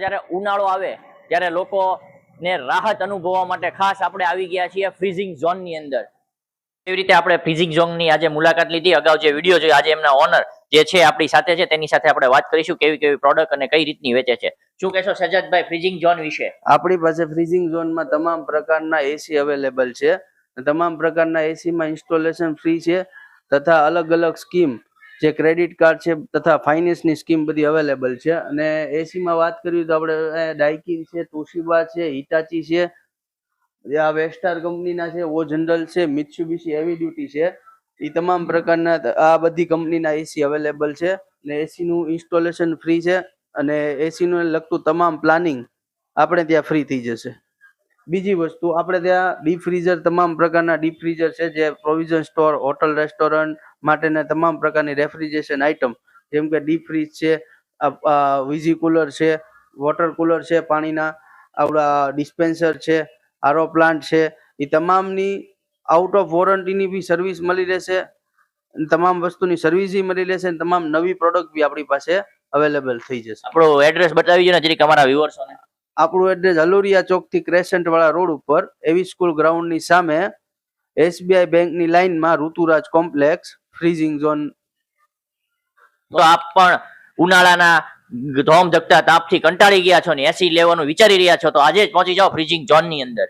જ્યારે ઉનાળો આવે ત્યારે લોકોને રાહત અનુભવવા માટે ખાસ આપણે આવી ગયા છીએ ફ્રીઝિંગ ઝોનની અંદર. એવી રીતે આપણે ફ્રીઝિંગ ઝોનની આજે મુલાકાત લીધી. અગાઉ જે વિડીયો જોયો, આજે એમના ઓનર જે છે આપણી સાથે છે, તેની સાથે આપણે વાત કરીશું કેવી કેવી પ્રોડક્ટ અને કઈ રીતની વેચે છે. શું કહેશો સજ્જાદભાઈ ફ્રીઝિંગ ઝોન વિશે? આપણી પાસે ફ્રીઝિંગ ઝોનમાં તમામ પ્રકારના એસી અવેલેબલ છે. તમામ પ્રકારના એસી માં ઇન્સ્ટોલેશન ફ્રી છે તથા અલગ અલગ સ્કીમ જે ક્રેડિટ કાર્ડ છે તથા ફાઇનાન્સ ની સ્કીમ બધી અવેલેબલ છે. અને એસી માં વાત કરીએ તો આપણે ડાઇકિન છે, તોશિબા છે, હિટાચી છે, આ વેસ્ટાર કંપનીના છે, ઓ જનરલ છે, મિત્સુબિશી હેવી ડ્યુટી છે. એ તમામ પ્રકારના આ બધી કંપનીના એસી અવેલેબલ છે. અને એસી નું ઇન્સ્ટોલેશન ફ્રી છે અને એસી નું લગતું તમામ પ્લાનિંગ આપણે ત્યાં ફ્રી થઈ જશે. બીજી વસ્તુ, આપણે ત્યાં ડીપ ફ્રીઝર, તમામ પ્રકારના ડીપ ફ્રીઝર છે જે પ્રોવિઝન સ્ટોર, હોટલ, રેસ્ટોરન્ટ માટેના તમામ પ્રકારની રેફ્રિજરેશન આઇટમ જેમ કે ડીપ ફ્રીજ છે, વીજી કુલર છે, વોટર કુલર છે, પાણીના આપણા ડિસ્પેન્સર છે, આરો પ્લાન્ટ છે, એ તમામની આઉટ ઓફ વોરંટીની બી સર્વિસ મળી રહેશે. તમામ વસ્તુની સર્વિસ મળી રહેશે. તમામ નવી પ્રોડક્ટ બી આપણી પાસે અવેલેબલ થઈ જશે. આપણો એડ્રેસ બતાવી દો ને જરીક અમારા વ્યુઅર્સોને. આપણું એડ્રેસ હલુરિયા ચોક થી ક્રેસન્ટ વાળા રોડ ઉપર, એવી સ્કૂલ ગ્રાઉન્ડ ની સામે, એસબીઆઈ બેંક ની લાઈન માં, ઋતુરાજ કોમ્પ્લેક્સ, ફ્રીઝિંગ ઝોન. તો આપ પણ ઉનાળાના ધોમ ધકતા તાપથી કંટાળી ગયા છો ને એસી લેવાનું વિચારી રહ્યા છો તો આજે જ પહોંચી જાઓ ફ્રીઝિંગ ઝોન ની અંદર.